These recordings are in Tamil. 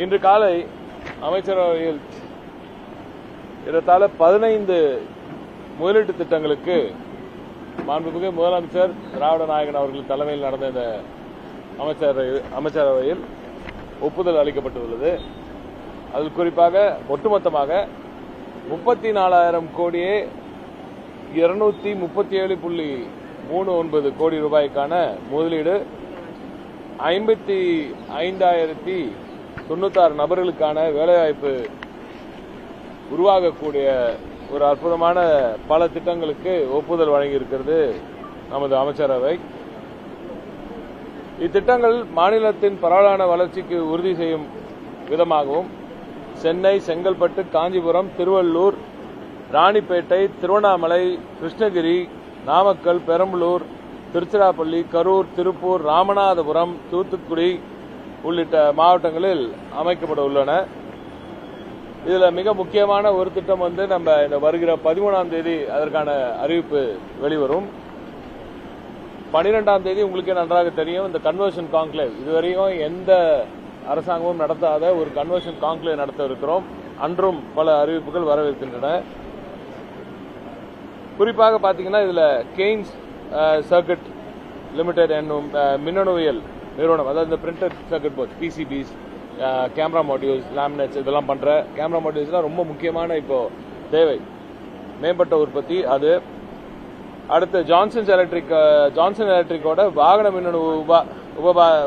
இன்று காலை அமைச்சரவையில் ஏறத்தாழ 15 முதலீட்டு திட்டங்களுக்கு மாண்புமிகு முதலமைச்சர் திராவிட நாயகன் அவர்கள் தலைமையில் நடந்த இந்த அமைச்சரவையில் ஒப்புதல் அளிக்கப்பட்டுள்ளது. அதில் குறிப்பாக ஒட்டுமொத்தமாக 34,000 கோடியே 237.39 கோடி ரூபாய்க்கான முதலீடு, 55,096 நபர்களுக்கான வேலைவாய்ப்பு உருவாகக்கூடிய ஒரு அற்புதமான பல திட்டங்களுக்கு ஒப்புதல் வழங்கியிருக்கிறது நமது அமைச்சரவை. இத்திட்டங்கள் மாநிலத்தின் பரவலான வளர்ச்சிக்கு உறுதி செய்யும் விதமாகவும் சென்னை, செங்கல்பட்டு, காஞ்சிபுரம், திருவள்ளூர், ராணிப்பேட்டை, திருவண்ணாமலை, கிருஷ்ணகிரி, நாமக்கல், பெரம்பலூர், திருச்சிராப்பள்ளி, கரூர், திருப்பூர், ராமநாதபுரம், தூத்துக்குடி உள்ளிட்ட மாவட்டங்களில் அமைக்கப்பட உள்ளன. இதில் மிக முக்கியமான ஒரு திட்டம் நம்ம இந்த வருகிற 13ஆம் தேதி அதற்கான அறிவிப்பு வெளிவரும். 12ஆம் தேதி உங்களுக்கே நன்றாக தெரியும், இந்த கன்வர்ஷன் கான்க்ளேவ், இதுவரையும் எந்த அரசாங்கமும் நடத்தாத ஒரு கன்வர்ஷன் கான்க்ளேவ் நடத்த இருக்கிறோம். அன்றும் பல அறிவிப்புகள் வரவிருக்கின்றன. குறிப்பாக பார்த்தீங்கன்னா இதில் கெய்ன்ஸ் சர்க்கிட் லிமிடெட் என்னும் மின்னணுவியல் நிறுவனம், அதாவது இந்த printed circuit board, PCBs, camera modules, laminates இதெல்லாம் பண்ற கேமரா மாடியூல்ஸ்லாம் ரொம்ப முக்கியமான இப்போ தேவை, மேம்பட்ட உற்பத்தி அது. அடுத்து ஜான்சன் எலக்ட்ரிக்கோட வாகன மின்னணு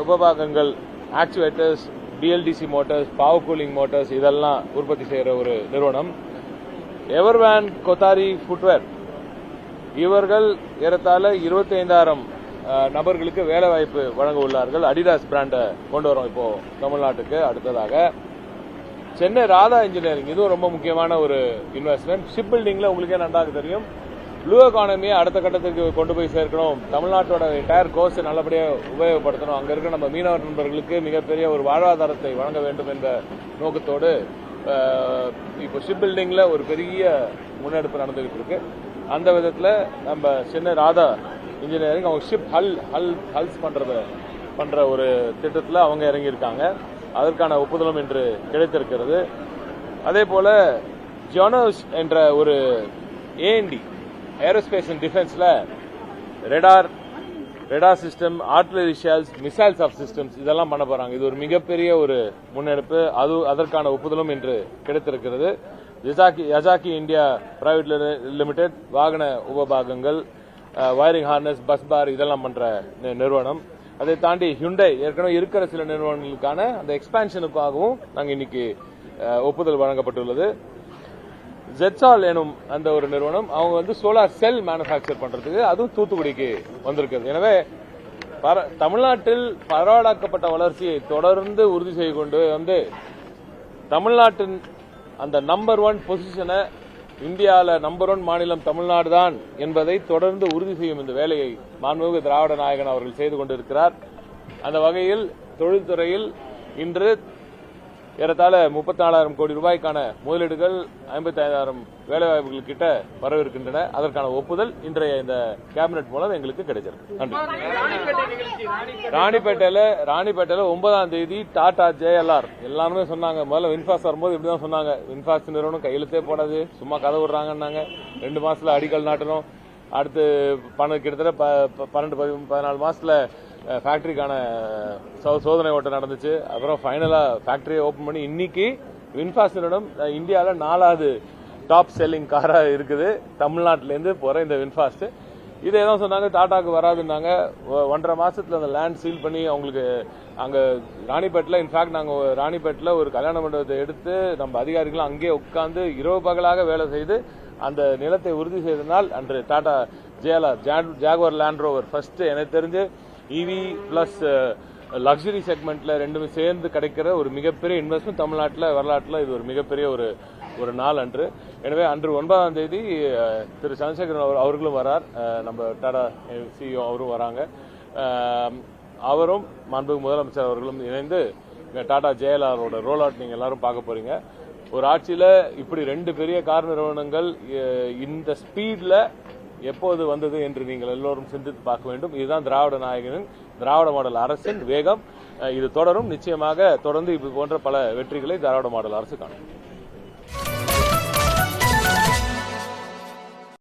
உபபாகங்கள், actuators, BLDC motors, power cooling motors இதெல்லாம் உற்பத்தி செய்யற ஒரு நிறுவனம். எவர்வேன் கொத்தாரி ஃபுட்வேர், இவர்கள் ஏறத்தாழ 25,000 நபர்களுக்கு வேலை வாய்ப்பு வழங்க உள்ளார்கள். அடிடாஸ் பிராண்டை கொண்டு வரோம் இப்போ தமிழ்நாட்டுக்கு. அடுத்ததாக சென்னை ராதா இன்ஜினியரிங், இதுவும் ரொம்ப முக்கியமான ஒரு இன்வெஸ்ட்மெண்ட். ஷிப் பில்டிங்ல உங்களுக்கே நன்றாக தெரியும், ப்ளூ எக்கானமியை அடுத்த கட்டத்துக்கு கொண்டு போய் சேர்க்கணும், தமிழ்நாட்டோட என்டையர் கோர்ஸ் நல்லபடியாக உபயோகப்படுத்தணும், அங்க இருக்க நம்ம மீனவர் நண்பர்களுக்கு மிகப்பெரிய ஒரு வாழ்வாதாரத்தை வழங்க வேண்டும் என்ற நோக்கத்தோடு இப்போ ஷிப் பில்டிங்ல ஒரு பெரிய முன்னெடுப்பு நடந்துகிட்டு இருக்கு. அந்த விதத்தில் நம்ம சென்னை ராதா இன்ஜினியரிங் அவங்க ஷிப் ஹல்ஸ் பண்ற ஒரு திட்டத்தில் அவங்க இறங்கியிருக்காங்க. அதற்கான ஒப்புதலும் இன்று கிடைத்திருக்கிறது. அதே போல ஜோனோஸ் என்ற ஒரு ஏஎன்டி ஏரோஸ்பேஸ் அண்ட் டிஃபென்ஸ்ல radar system, artillery shells, missiles of systems இதெல்லாம் பண்ண போறாங்க. இது ஒரு மிகப்பெரிய ஒரு முன்னெடுப்பு. அதற்கான ஒப்புதலும் இன்று கிடைத்திருக்கிறது. யசாக்கி இந்தியா பிரைவேட் லிமிடெட் வாகன உபபாகங்கள், வயரிங் ஹார்னஸ், பஸ் பார் இதெல்லாம் பண்ற நிறுவனம். அதை தாண்டி ஹியுண்டை ஏற்கனவே இருக்கிற சில நிறுவனங்களுக்கான அந்த எக்ஸ்பான்ஷனுக்காகவும் நாங்கள் இன்னைக்கு ஒப்புதல் வழங்கப்பட்டுள்ளது. ஜெட்சால் எனும் அந்த ஒரு நிறுவனம், அவங்க சோலார் செல் மேனுபேக்சர் பண்றதுக்கு அதுவும் தூத்துக்குடிக்கு வந்திருக்கிறது. எனவே தமிழ்நாட்டில் பரவலாக்கப்பட்ட வளர்ச்சியை தொடர்ந்து உறுதி செய்து கொண்டு தமிழ்நாட்டின் அந்த நம்பர் 1 பொசிஷனை, இந்தியாவில் நம்பர் 1 மாநிலம் தமிழ்நாடு தான் என்பதை தொடர்ந்து உறுதி செய்யும் இந்த வேலையை மாண்புமிகு திராவிட நாயகன் அவர்கள் செய்து கொண்டிருக்கிறார். அந்த வகையில் தொழில்துறையில் இன்று ஏறத்தாழ 34,000 கோடி ரூபாய்க்கான முதலீடுகள், 55,000 வேலைவாய்ப்புகள் கிட்ட வரவிருக்கின்றன. அதற்கான ஒப்புதல் இன்றைய இந்த கேபினெட் மூலம் எங்களுக்கு கிடைச்சிருக்கு. நன்றி. ராணிப்பேட்டையில 9ஆம் தேதி டாடா ஜேஎல்ஆர் எல்லாருமே சொன்னாங்க. முதல்ல வின்ஃபாஸ்ட் வரும்போது இப்படிதான் சொன்னாங்க, வின்ஃபாஸ்ட் நிறுவனம் கையெழுத்தே போடாது, சும்மா கதை விடுறாங்கன்னாங்க. 2 மாசத்துல அடிக்கல் நாட்டணும், அடுத்து கிட்டத்தட்ட 12-14 மாசத்துல ஃபேக்டரிக்கான சோதனை ஓட்டம் நடந்துச்சு. அப்புறம் ஃபைனலா ஃபேக்டரியை ஓபன் பண்ணி இன்னைக்கு வின்ஃபாஸ்ட் நிறுவனம் இந்தியாவில் 4வது டாப் செல்லிங் காரா இருக்குது தமிழ்நாட்டிலேருந்து போற இந்த வின்ஃபாஸ்ட். இதே தான் சொன்னாங்க, டாடாக்கு வராதுன்னாங்க. 1.5 மாசத்துல அந்த லேண்ட் சீல் பண்ணி அவங்களுக்கு அங்க ராணிப்பேட்டில், இன்ஃபேக்ட் நாங்க ராணிப்பேட்டில் ஒரு கல்யாண மண்டபத்தை எடுத்து நம்ம அதிகாரிகள் அங்கே உட்கார்ந்து இரவு பகலாக வேலை செய்து அந்த நிலத்தை உறுதி செய்தனால் அன்று Tata Jaguar land rover first எனக்கு தெரிஞ்சு இவி பிளஸ் லக்ஸரி செக்மெண்ட்ல ரெண்டுமே சேர்ந்து கிடைக்கிற ஒரு மிகப்பெரிய இன்வெஸ்ட்மெண்ட் தமிழ்நாட்டில் வரலாற்றில் இது ஒரு மிகப்பெரிய ஒரு நாள் அன்று. எனவே அன்று 9ஆம் தேதி திரு சந்திரசேகரன் அவர்களும் வரார், நம்ம டாடா சிஇஓ அவரும் வராங்க. அவரும் மாண்புமிகு முதலமைச்சர் அவர்களும் இணைந்து டாடா ஜேஎல்ஆரோட ரோல் அவுட் நீங்க எல்லாரும் பார்க்க போறீங்க. ஒரு ஆட்சியில இப்படி 2 பெரிய கார் நிறுவனங்கள் இந்த ஸ்பீட்ல எப்போது வந்தது என்று நீங்கள் எல்லோரும் சிந்தித்து பார்க்க வேண்டும். இதுதான் திராவிட நாயகனின், திராவிட மாடல் அரசின் வேகம். இது தொடரும். நிச்சயமாக தொடர்ந்து இது போன்ற பல வெற்றிகளை திராவிட மாடல் அரசு காணும்.